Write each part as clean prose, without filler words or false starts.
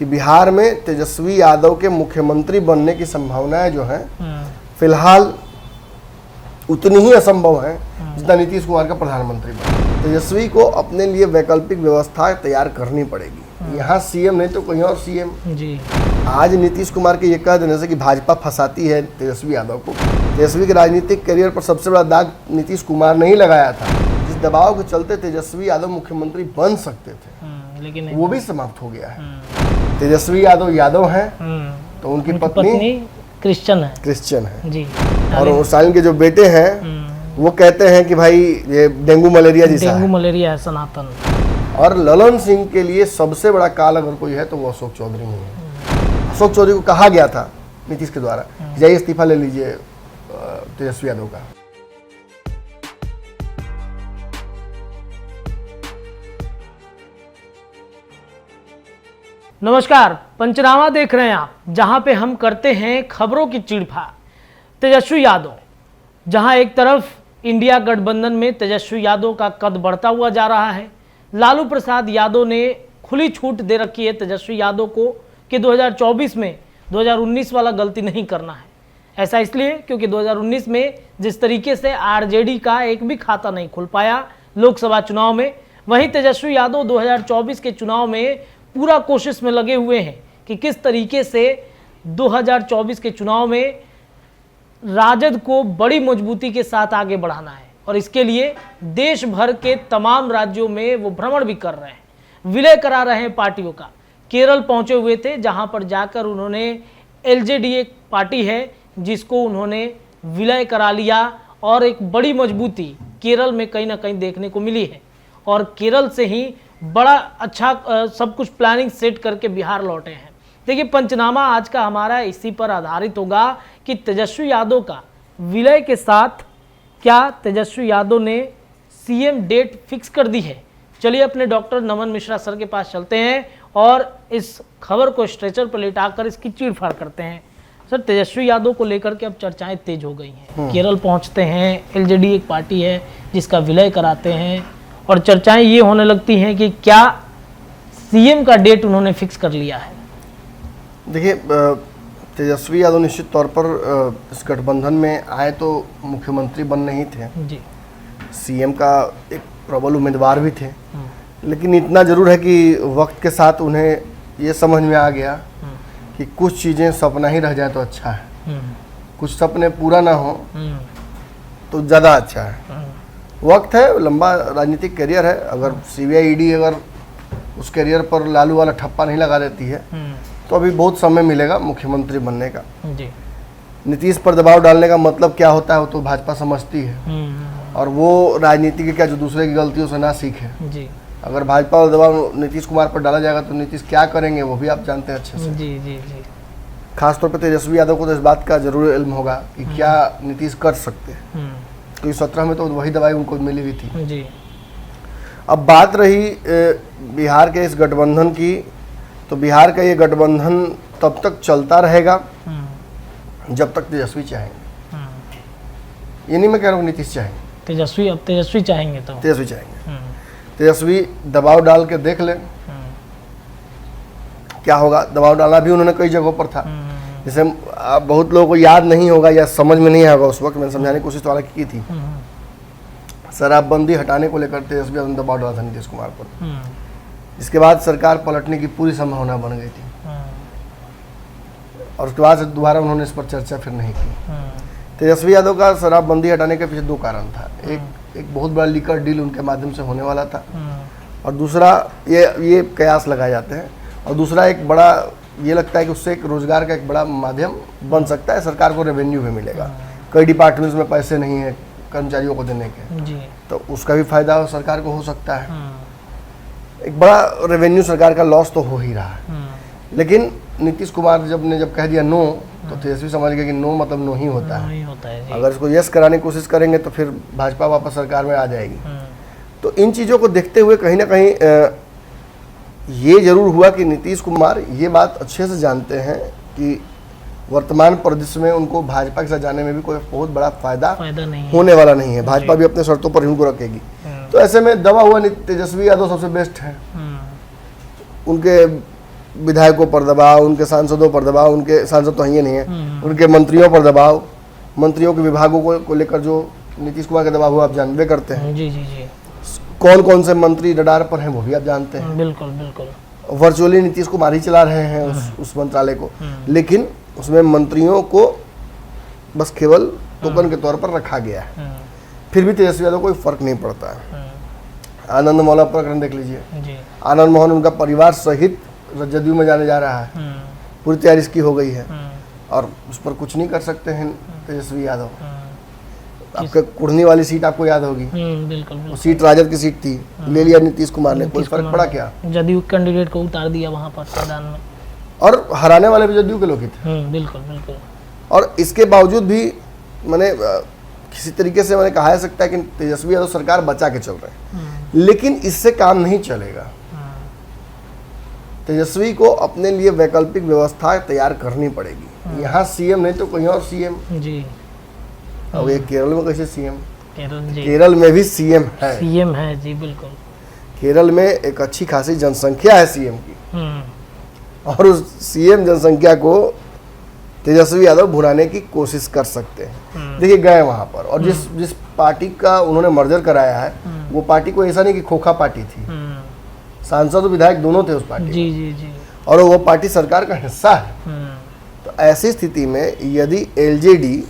कि बिहार में तेजस्वी यादव के मुख्यमंत्री बनने की संभावनाएं जो हैं फिलहाल उतनी ही असंभव है जितना नीतीश कुमार का प्रधानमंत्री बना। तेजस्वी को अपने लिए वैकल्पिक व्यवस्था तैयार करनी पड़ेगी। यहाँ सीएम नहीं तो कहीं और सीएम जी। आज नीतीश कुमार के ये कह देने से कि भाजपा फंसाती है तेजस्वी यादव को, तेजस्वी के राजनीतिक करियर पर सबसे बड़ा दाग नीतीश कुमार ने ही लगाया था। जिस दबाव के चलते तेजस्वी यादव मुख्यमंत्री बन सकते थे लेकिन वो भी समाप्त हो गया है। तेजस्वी यादव हैं तो उनकी पत्नी क्रिश्चियन है जी। और स्टालिन के जो बेटे हैं वो कहते हैं कि भाई ये डेंगू मलेरिया है सनातन। और ललन सिंह के लिए सबसे बड़ा काल अगर कोई है तो वो अशोक चौधरी ही है। अशोक चौधरी को कहा गया था नीतीश के द्वारा जाइए इस्तीफा ले लीजिए तेजस्वी यादव का। नमस्कार, पंचनामा देख रहे हैं आप, जहां पे हम करते हैं खबरों की चीड़फाड़। तेजस्वी यादव, जहां एक तरफ इंडिया गठबंधन में तेजस्वी यादव का कद बढ़ता हुआ जा रहा है, लालू प्रसाद यादव ने खुली छूट दे रखी है तेजस्वी यादव को कि 2024 में 2019 वाला गलती नहीं करना है। ऐसा इसलिए क्योंकि 2019 में जिस तरीके से आरजेडी का एक भी खाता नहीं खुल पाया लोकसभा चुनाव में, वहीं तेजस्वी यादव 2024 के चुनाव में पूरा कोशिश में लगे हुए हैं कि किस तरीके से 2024 के चुनाव में राजद को बड़ी मजबूती के साथ आगे बढ़ाना है। और इसके लिए देश भर के तमाम राज्यों में वो भ्रमण भी कर रहे हैं, विलय करा रहे हैं पार्टियों का। केरल पहुंचे हुए थे जहां पर जाकर उन्होंने एलजेडी एक पार्टी है जिसको उन्होंने विलय करा लिया और एक बड़ी मजबूती केरल में कहीं ना कहीं देखने को मिली है। और केरल से ही बड़ा अच्छा सब कुछ प्लानिंग सेट करके बिहार लौटे हैं। देखिए, पंचनामा आज का हमारा इसी पर आधारित होगा कि तेजस्वी यादव का विलय के साथ क्या तेजस्वी यादव ने सीएम डेट फिक्स कर दी है। चलिए अपने डॉक्टर नमन मिश्रा सर के पास चलते हैं और इस खबर को स्ट्रेचर पर लेटाकर इसकी चीड़फाड़ करते हैं। सर, तेजस्वी यादव को लेकर के अब चर्चाएं तेज हो गई हैं। केरल पहुंचते हैं, एलजेडी एक पार्टी है जिसका विलय कराते हैं और चर्चाएं ये होने लगती हैं कि क्या सीएम का डेट उन्होंने फिक्स कर लिया है। देखिए, तेजस्वी यादव निश्चित तौर पर इस गठबंधन में आए तो मुख्यमंत्री बनने ही थे जी। सीएम का एक प्रबल उम्मीदवार भी थे, लेकिन इतना जरूर है कि वक्त के साथ उन्हें ये समझ में आ गया कि कुछ चीज़ें सपना ही रह जाए तो अच्छा है, कुछ सपने पूरा ना हो तो ज़्यादा अच्छा है। वक्त है, लंबा राजनीतिक करियर है। अगर सीबीआई ईडी अगर उस करियर पर लालू वाला ठप्पा नहीं लगा देती है तो अभी बहुत समय मिलेगा मुख्यमंत्री बनने का जी। नीतीश पर दबाव डालने का मतलब क्या होता है वो तो भाजपा समझती है और वो राजनीति के क्या जो दूसरे की गलतियों से ना सीखे जी। अगर भाजपा पर दबाव नीतीश कुमार पर डाला जाएगा तो नीतीश क्या करेंगे वो भी आप जानते हैं अच्छे से जी जी जी। खासतौर पर तेजस्वी यादव को तो इस बात का जरूर इल्म होगा कि क्या नीतीश कर सकते हैं, क्योंकि 17 में तो वही दवाई उनको मिली हुई थी जी। अब बात रही बिहार के इस गठबंधन की, तो बिहार का ये गठबंधन तब तक चलता रहेगा जब तक तेजस्वी चाहेंगे। ये नहीं मैं कह रहा हूँ नीतीश चाहेंगे, तेजस्वी चाहेंगे तो तेजस्वी दबाव डाल के देख ले क्या होगा। दबाव डालना भी उन्होंने कई जगहों पर था, जैसे बहुत लोगों को याद नहीं होगा या समझ में नहीं आएगा, उस वक्त मैंने समझाने की कोशिश वाला की थी। शराबबंदी हटाने को लेकर तेजस्वी यादव ने दबाव डाला था नीतीश कुमार पर, इसके बाद सरकार पलटने की पूरी संभावना बन गई थी और उसके बाद से दोबारा उन्होंने इस पर चर्चा फिर नहीं की। तेजस्वी यादव का शराबबंदी हटाने के पीछे दो कारण था। एक बहुत बड़ा लीकर डील उनके माध्यम से होने वाला था और दूसरा ये कयास लगाए जाते हैं, और दूसरा एक बड़ा ये लगता है कि उससे एक रोजगार का एक बड़ा माध्यम बन सकता है, सरकार को रेवेन्यू भी मिलेगा। कई डिपार्टमेंट्स में पैसे नहीं है कर्मचारियों को देने के जी। तो उसका भी फायदा सरकार को हो सकता है। एक बड़ा रेवेन्यू सरकार का लॉस तो हो ही रहा है। लेकिन नीतीश कुमार जब कह दिया नो तो तेजस्वी समझ गए कि नो मतलब नो ही होता है। अगर इसको यस कराने की कोशिश करेंगे तो फिर भाजपा वापस सरकार में आ जाएगी। तो इन चीज़ों को देखते हुए कहीं ना कहीं ये जरूर हुआ कि नीतीश कुमार ये बात अच्छे से जानते हैं कि वर्तमान परिदृश्य में उनको भाजपा के साथ जाने में भी कोई बहुत बड़ा फायदा नहीं होने वाला नहीं है। भाजपा भी अपने शर्तों पर उनको रखेगी। तो ऐसे में दबा हुआ तेजस्वी यादव सबसे बेस्ट है। उनके विधायकों पर दबाव, उनके सांसदों पर दबाव, उनके सांसद तो ये नहीं है, उनके मंत्रियों पर दबाव, मंत्रियों के विभागों को लेकर जो नीतीश कुमार का दबाव हुआ आप जानते करते हैं। जी जी जी। कौन कौन से मंत्री रडार पर हैं वो भी आप जानते हैं। बिल्कुल बिल्कुल। वर्चुअली नीतीश कुमार ही चला रहे हैं उस मंत्रालय को, लेकिन उसमें मंत्रियों को बस केवल टोकन के तौर पर रखा गया है। फिर भी तेजस्वी यादव को कोई फर्क नहीं पड़ता है। आनंद मोहन प्रकरण देख लीजिए, आनंद मोहन उनका परिवार सहित जदयू में जाने जा रहा है, पूरी तैयारी इसकी हो गई है और उस पर कुछ नहीं कर सकते हैं तेजस्वी यादव। आपके कुढ़नी वाली सीट आपको याद होगी, बिल्कुल वो सीट राजद की सीट थी, ले लिया नीतीश कुमार ने, कोई फर्क पड़ा क्या? जदयू कैंडिडेट को उतार दिया वहां पर मैदान में, और हराने वाले भी जदयू के लोग ही थे। बिल्कुल बिल्कुल। और इसके बावजूद भी मैंने किसी तरीके से मैंने कहा जा सकता है कि तेजस्वी यादव सरकार बचा के चल रहे हैं, लेकिन इससे काम नहीं चलेगा। तेजस्वी को अपने लिए वैकल्पिक व्यवस्था तैयार करनी पड़ेगी। यहाँ सीएम नहीं तो कहीं और सीएम जी। अब ये केरल में कैसे सीएम? जी। केरल में भी सीएम है, सीएम है जी बिल्कुल। केरल में एक अच्छी खासी जनसंख्या है सीएम की, और उस सीएम जनसंख्या को तेजस्वी यादव भुनाने की कोशिश कर सकते हैं। देखिए गए वहां पर, और जिस पार्टी का उन्होंने मर्जर कराया है वो पार्टी को ऐसा नहीं कि खोखा पार्टी थी, सांसद और विधायक दोनों थे उस पार्टी जी जी जी, और वो पार्टी सरकार का हिस्सा है। तो ऐसी स्थिति में यदि एलजेडी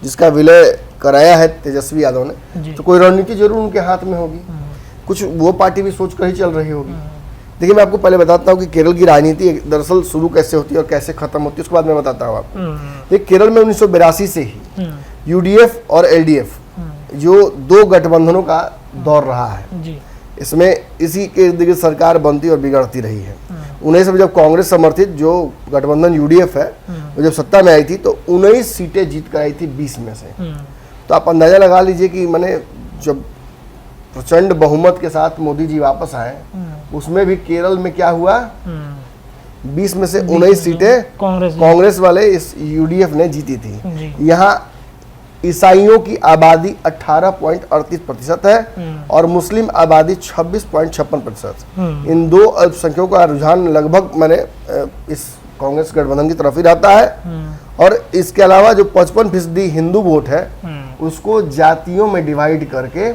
जिसका विलय कराया है तेजस्वी यादव ने, तो कोई रणनीति जरूर उनके हाथ में होगी, कुछ वो पार्टी भी सोच कर ही चल रही होगी। देखिए मैं आपको पहले बताता हूँ कि केरल की राजनीति दरअसल शुरू कैसे होती है और कैसे खत्म होती है, उसके बाद मैं बताता हूँ आपको। देखिए केरल में 1982 से ही यूडीएफ और एलडीएफ जो दो गठबंधनों का दौर रहा है जी। इसमें इसी के इर्द सरकार बनती और बिगड़ती रही है। 19 में जब कांग्रेस समर्थित जो गठबंधन यूडीएफ है वो जब सत्ता में आई थी तो 19 सीटें जीत कर आई थी 20 में से। तो आप अंदाजा लगा लीजिए कि मैंने जब प्रचंड बहुमत के साथ मोदी जी वापस आए, उसमें भी केरल में क्या हुआ, 20 में से 19 सीटें कांग्रेस वाले इस यूडीएफ ने जीती थी। यहाँ ईसाइयों की आबादी 18.38% है और मुस्लिम आबादी 26.56%। इन दो अल्पसंख्यकों का रुझान लगभग मैंने इस कांग्रेस गठबंधन की तरफ ही रहता है। और इसके अलावा जो 55% हिंदू वोट है उसको जातियों में डिवाइड करके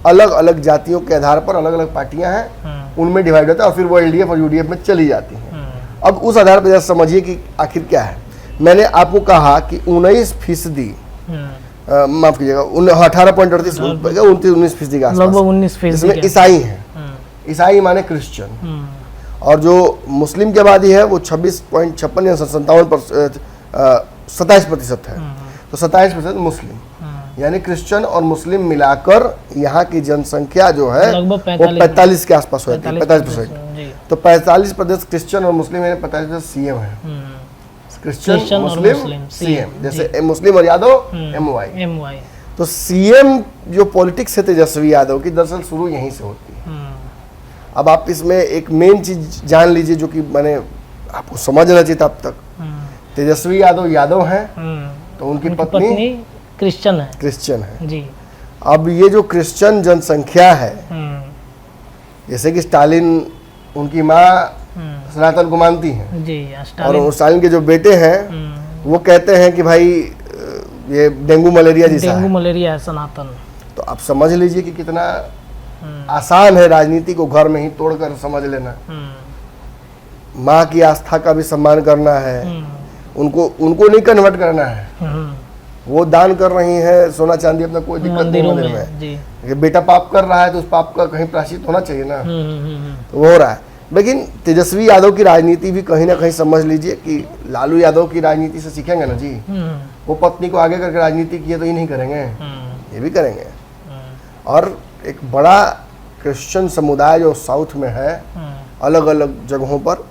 अलग अलग जातियों के आधार पर अलग अलग पार्टियां हैं उनमें डिवाइड होता है और फिर वो एलडीएफ और यूडीएफ में चली जाती हैं। अब उस आधार पर समझिए कि आखिर क्या है। मैंने आपको कहा कि 19% माफ कीजिएगा 18.38 19% के आसपास इसमें ईसाई हैं। ईसाई माने क्रिश्चियन, और जो मुस्लिम की आबादी है वो 26.56 या 27% है। तो 27% मुस्लिम, यानी क्रिश्चियन और मुस्लिम मिलाकर यहाँ की जनसंख्या जो है वो 45 के आसपास होती है, 45%। तो 45% क्रिश्चियन और मुस्लिम यानी 45% सीएम है। क्रिश्चियन मुस्लिम सीएम, जैसे मुस्लिम और यादव एमवाई। तो सीएम जो पॉलिटिक्स है तेजस्वी यादव की दरअसल शुरू यहीं से होती है। अब आप इसमें एक मेन चीज जान लीजिए जो कि मैंने आपको समझना चाहिए था अब तक। तेजस्वी यादव हैं तो उनकी पत्नी क्रिश्चियन है जी। अब ये जो क्रिश्चियन जनसंख्या है, जैसे कि स्टालिन उनकी माँ सनातन को मानती हैं जी, और स्टालिन के जो बेटे हैं वो कहते हैं कि भाई ये डेंगू मलेरिया है सनातन। तो आप समझ लीजिए कि कितना आसान है राजनीति को घर में ही तोड़कर समझ लेना। माँ की आस्था का भी सम्मान करना है, उनको नहीं कन्वर्ट करना है। वो दान कर रही है सोना चांदी अपना, कोई दिक्कत नहीं मंदिर में। बेटा पाप कर रहा है तो उस पाप का कहीं प्रायश्चित होना चाहिए ना, तो वो हो रहा है। लेकिन तेजस्वी यादव की राजनीति भी कहीं ना कहीं समझ लीजिए कि लालू यादव की राजनीति से सीखेंगे ना जी। वो पत्नी को आगे करके राजनीति की है तो ये नहीं करेंगे, ये भी करेंगे। और एक बड़ा क्रिश्चियन समुदाय जो साउथ में है अलग अलग जगहों पर,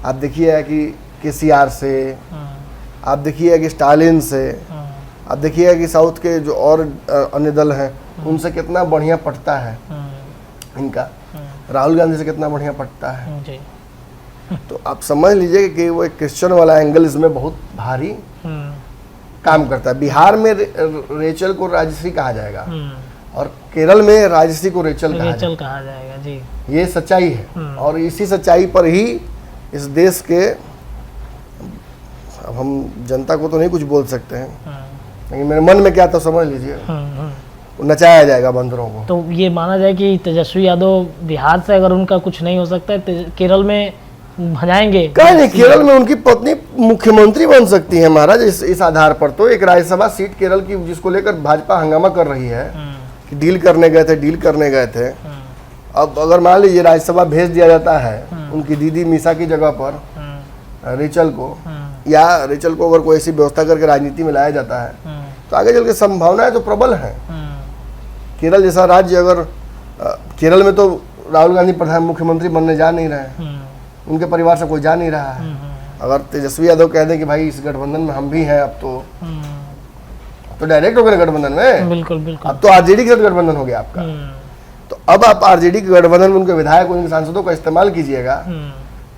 आप देखिए कि केसीआर से, आप देखिए कि स्टालिन से, आप देखिए कि साउथ के जो और अन्य दल हैं उनसे कितना बढ़िया पटता है इनका, राहुल गांधी से कितना बढ़िया पटता है जी। तो आप समझ लीजिए कि वो एक क्रिश्चियन वाला एंगल इसमें बहुत भारी काम करता है। बिहार में रेचल को राजश्री कहा जाएगा और केरल में राजश्री को रेचल कहा जाएगा जी। ये सच्चाई है और इसी सच्चाई पर ही इस देश के, अब हम जनता को तो नहीं कुछ बोल सकते हैं, लेकिन मेरे मन में क्या था समझ लीजिए, नचाया जाएगा बंदरों को। तो ये माना जाए कि तेजस्वी यादव बिहार से अगर उनका कुछ नहीं हो सकता है, केरल में भजाएंगे। कह नहीं, केरल में उनकी पत्नी मुख्यमंत्री बन सकती है महाराज। इस आधार पर तो एक राज्यसभा सीट केरल की, जिसको लेकर भाजपा हंगामा कर रही है कि डील करने गए थे। अब अगर मान लीजिए राज्यसभा भेज दिया जाता है उनकी दीदी मीसा की जगह पर रेचल को, या रेचल को अगर कोई ऐसी व्यवस्था करके राजनीति में लाया जाता है तो आगे चल के संभावनाएं तो प्रबल हैं। केरल जैसा राज्य, अगर केरल में तो राहुल गांधी प्रधान मुख्यमंत्री बनने जा नहीं रहे हैं, उनके परिवार से कोई जा नहीं रहा है। अगर तेजस्वी यादव कह दें कि भाई इस गठबंधन में हम भी हैं, अब तो डायरेक्ट हो गए गठबंधन में। बिल्कुल बिल्कुल। अब तो आरजेडी के साथ गठबंधन हो गया आपका। तो अब आप आरजेडी के गठबंधन में उनके विधायक, उनके सांसदों का इस्तेमाल कीजिएगा,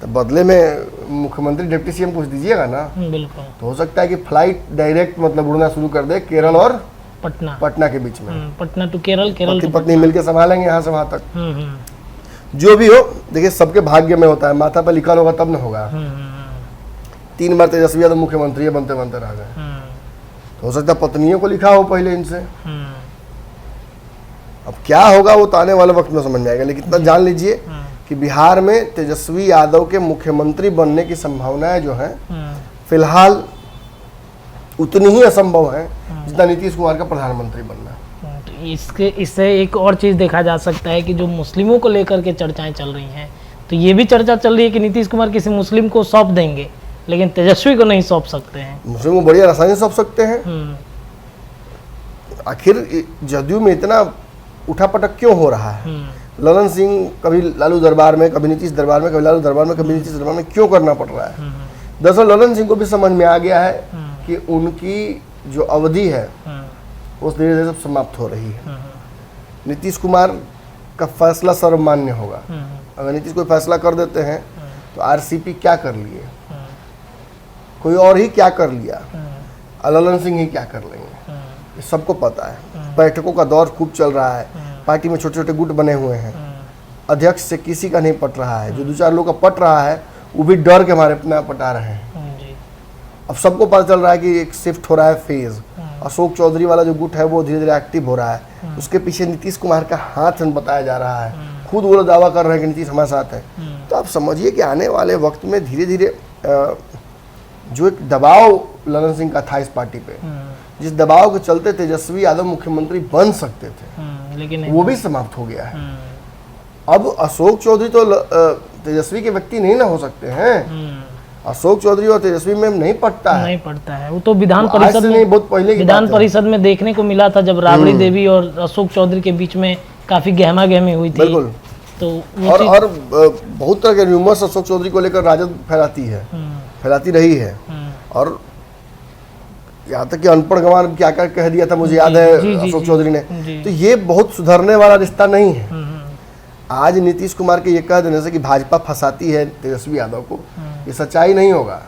तो बदले में मुख्यमंत्री डिप्टी सीएम कुछ दीजिएगा ना। बिल्कुल। तो हो सकता है कि फ्लाइट डायरेक्ट मतलब उड़ना शुरू कर दे केरल और पटना के बीच में। पटना टू केरल, केरल पति पत्नी मिलकर संभालेंगे यहाँ से वहां तक। जो भी हो, देखिए सबके भाग्य में होता है, माथा पर लिखा होगा तब न होगा। 3 बार तेजस्वी यादव मुख्यमंत्री बनते बनते रह गए, तो हो सकता है पत्नियों को लिखा हो पहले इनसे। अब क्या होगा वो तो आने वाले वक्त में समझ में आएगा, लेकिन इतना जान लीजिए कि बिहार में तेजस्वी यादव के मुख्यमंत्री बनने की संभावनाएं जो हैं फिलहाल उतनी ही असंभव है जितना नीतीश कुमार का प्रधानमंत्री बनना। इससे एक और चीज़ देखा जा सकता है कि जो मुस्लिमों को लेकर के चर्चाएं चल रही हैं, तो ये भी चर्चा चल रही है कि नीतीश कुमार किसी मुस्लिम को सौंप देंगे, लेकिन तेजस्वी को नहीं सौंप सकते हैं। मुस्लिम को बढ़िया आसानी से सौंप सकते हैं। आखिर जदयू में इतना उठापटक क्यों हो रहा है? ललन सिंह कभी लालू दरबार में, कभी नीतीश दरबार में, कभी लालू दरबार में, कभी नीतीश दरबार में क्यों करना पड़ रहा है? दरअसल ललन सिंह को भी समझ में आ गया है कि उनकी जो अवधि है वो धीरे धीरे सब समाप्त हो रही है। नीतीश कुमार का फैसला सर्वमान्य होगा। अगर नीतीश कोई फैसला कर देते हैं तो आरसीपी क्या कर लिए, कोई और ही क्या कर लिया, ललन सिंह ही क्या कर लेंगे, ये सबको पता है। बैठकों का दौर खूब चल रहा है, पार्टी में छोटे छोटे गुट बने हुए हैं, अध्यक्ष से किसी का नहीं पट रहा है, जो 2-4 लोग का पट रहा है वो भी डर के मारे अपना पटा रहे हैं। अब सबको पता चल रहा है कि एक शिफ्ट हो रहा है फेज। अशोक चौधरी वाला जो गुट है वो धीरे धीरे एक्टिव हो रहा है, उसके पीछे नीतीश कुमार का हाथ बताया जा रहा है, खुद वो दावा कर रहे हैं कि नीतीश हमारे साथ है। तो आप समझिए कि आने वाले वक्त में धीरे धीरे जो एक दबाव ललन सिंह का था इस पार्टी पे, जिस दबाव के चलते तेजस्वी यादव मुख्यमंत्री बन सकते थे, लेकिन वो भी समाप्त हो गया है। अब अशोक चौधरी तो तेजस्वी के व्यक्ति नहीं ना हो सकते हैं। अशोक चौधरी और तेजस्वी में नहीं पड़ता है, वो तो विधान परिषद में, बहुत पहले विधान परिषद में देखने को मिला था जब राबड़ी देवी और अशोक चौधरी के बीच में काफी गहमा गहमी हुई थी। बिल्कुल। तो और बहुत तरह के रूमर्स अशोक चौधरी को लेकर राजद फैलाती रही है, और यहाँ तक कि अनपढ़ गंवार क्या क्या कह दिया था मुझे याद है अशोक चौधरी ने। तो ये बहुत सुधरने वाला रिश्ता नहीं है। आज नीतीश कुमार के ये कह देने से कि भाजपा फंसाती है तेजस्वी यादव को, ये सच्चाई नहीं होगा।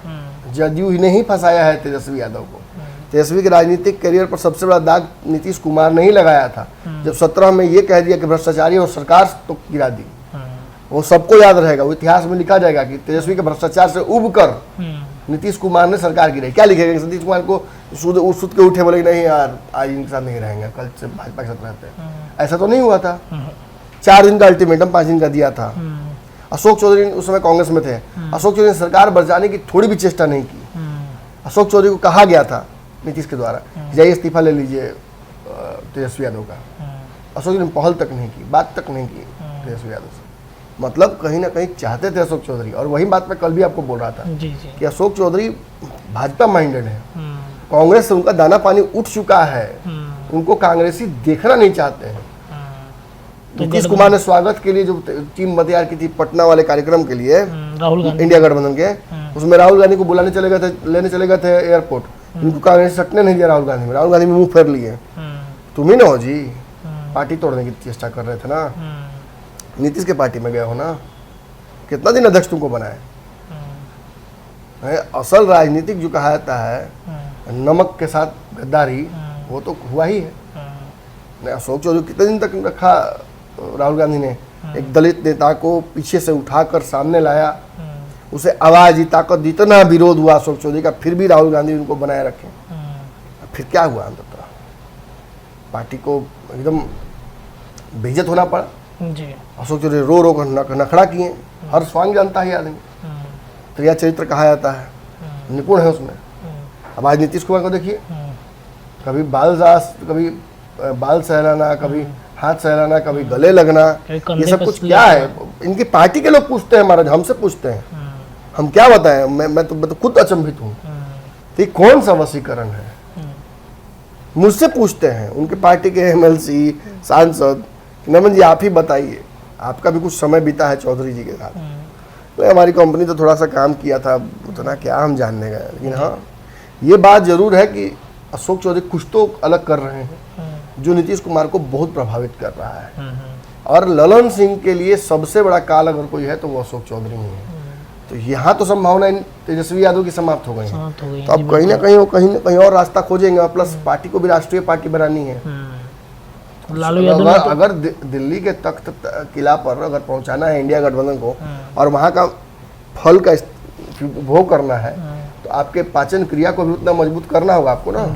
जदयू ही ने ही फंसाया है तेजस्वी यादव को। तेजस्वी के राजनीतिक करियर पर सबसे बड़ा दाग नीतीश कुमार ने ही लगाया था, जब 17 में ये कह दिया कि भ्रष्टाचारी और सरकार तो गिरा दी। वो सबको याद रहेगा, वो इतिहास में लिखा जाएगा कि तेजस्वी के भ्रष्टाचार से उब कर नीतीश कुमार ने सरकार गिराई। क्या लिखेगा? नीतीश कुमार को सुध के उठे बोले नहीं यार आज इनके साथ नहीं रहेंगे, कल से भाजपा के साथ रहते हैं। ऐसा तो नहीं हुआ था। 4 दिन का अल्टीमेटम 5 दिन का दिया था। अशोक चौधरी उस समय कांग्रेस में थे, अशोक चौधरी ने सरकार बचाने की थोड़ी भी चेष्टा नहीं की। अशोक चौधरी को कहा गया था नीतीश के द्वारा जाइए इस्तीफा ले लीजिए तेजस्वी यादव का, अशोक चौधरी ने पहल तक नहीं की, बात तक नहीं की तेजस्वी यादव से। मतलब कहीं ना कहीं चाहते थे अशोक चौधरी, और वही बात मैं कल भी आपको बोल रहा था कि अशोक चौधरी भाजपा माइंडेड है, कांग्रेस से उनका दाना पानी उठ चुका है, उनको कांग्रेसी देखना नहीं चाहते हैं। नीतीश कुमार ने स्वागत के लिए जो टीम तैयार की थी पटना वाले कार्यक्रम के लिए, राहुल गांधी इंडिया गठबंधन के, उसमें राहुल गांधी को बुलाने चले गए थे, लेने चले गए थे एयरपोर्ट। उनको कांग्रेस सटने नहीं दिया राहुल गांधी में, राहुल गांधी में मुंह फेर लिए। तुम ही ना हो जी, पार्टी तोड़ने की चेष्टा कर रहे थे ना, नीतीश के पार्टी में गए हो ना, कितना दिन अध्यक्ष तुमको बनाए। असल राजनीतिक जो कहा जाता है नमक के साथ गद्दारी, वो तो हुआ ही है। अशोक चौधरी कितने दिन तक रखा राहुल गांधी ने, एक दलित नेता को पीछे से उठाकर सामने लाया, उसे आवाज दी, ताकत दी, इतना विरोध हुआ अशोक चौधरी का, फिर भी राहुल गांधी उनको बनाए रखे। फिर क्या हुआ अंततः? पार्टी को एकदम बेइज्जत होना पड़ा। जी। अशोक चौधरी रो रो कर नखड़ा किए। हर स्वांग जानता है आदमी, त्रिया चरित्र कहा जाता है, निपुण है उसमें। अब आज नीतीश कुमार को देखिए, कभी कभी बाल सहलाना, कभी हाथ सहलाना, कभी गले लगना, ये सब कुछ क्या है? इनकी पार्टी के लोग पूछते हैं महाराज, हमसे पूछते हैं, हम क्या बताएं? मैं तो खुद अचंभित हूँ। तो ये कौन सा वशीकरण है? मुझसे पूछते हैं उनके पार्टी के एमएलसी, सांसद, नमन जी आप ही बताइए, आपका भी कुछ समय बीता है चौधरी जी के साथ। तो हमारी कंपनी तो थोड़ा सा काम किया था, उतना क्या हम जानने गए। लेकिन हाँ, ये बात जरूर है कि अशोक चौधरी कुछ तो अलग कर रहे हैं जो नीतीश कुमार को बहुत प्रभावित कर रहा है। और ललन सिंह के लिए सबसे बड़ा काल अगर कोई है तो वो अशोक चौधरी ही है। तो यहाँ तो संभावना तेजस्वी यादव की समाप्त हो गई है। तो अब कहीं ना कहीं वो कहीं ना कहीं और रास्ता खोजेंगे। प्लस पार्टी को भी राष्ट्रीय पार्टी बनानी है। लालू यादव अगर दिल्ली के तख्त किला पर अगर पहुंचाना है इंडिया गठबंधन को और वहाँ का फल का उपभोग करना है, तो आपके पाचन क्रिया को भी उतना मजबूत करना होगा आपको ना।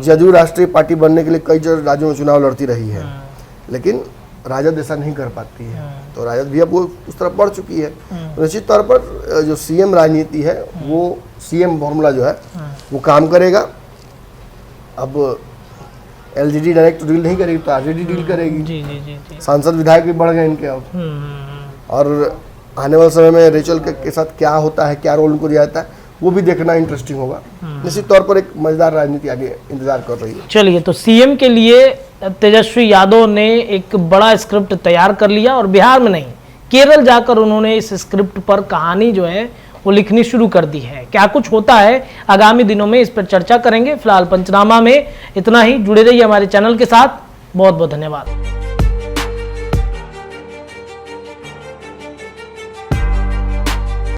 जदयू राष्ट्रीय पार्टी बनने के लिए कई राज्यों में चुनाव लड़ती रही है, लेकिन राजद ऐसा नहीं कर पाती है। तो राजद भी अब वो उस तरफ बढ़ चुकी है। तो निश्चित तौर पर जो सीएम राजनीति है, वो सीएम फॉर्मूला जो है वो काम करेगा। अब एलजीडी डायरेक्ट डील नहीं करेगी तो आरजेडी डील करेगी। जी। सांसद विधायक भी बढ़ गए इनके अब। और आने वाले समय में रेचल के साथ क्या होता है, क्या रोल उनको दिया जाता है, वो भी देखना इंटरेस्टिंग होगा। निश्चित तौर पर एक मजेदार राजनीति आगे इंतजार कर रही है। चलिए, तो सीएम के लिए तेजस्वी यादव ने एक बड़ा स्क्रिप्ट तैयार कर लिया और बिहार में नहीं, केरल जाकर उन्होंने इस स्क्रिप्ट पर कहानी जो है वो लिखनी शुरू कर दी है। क्या कुछ होता है आगामी दिनों में, इस पर चर्चा करेंगे। फिलहाल पंचनामा में इतना ही। जुड़े रहिए हमारे चैनल के साथ। बहुत बहुत धन्यवाद।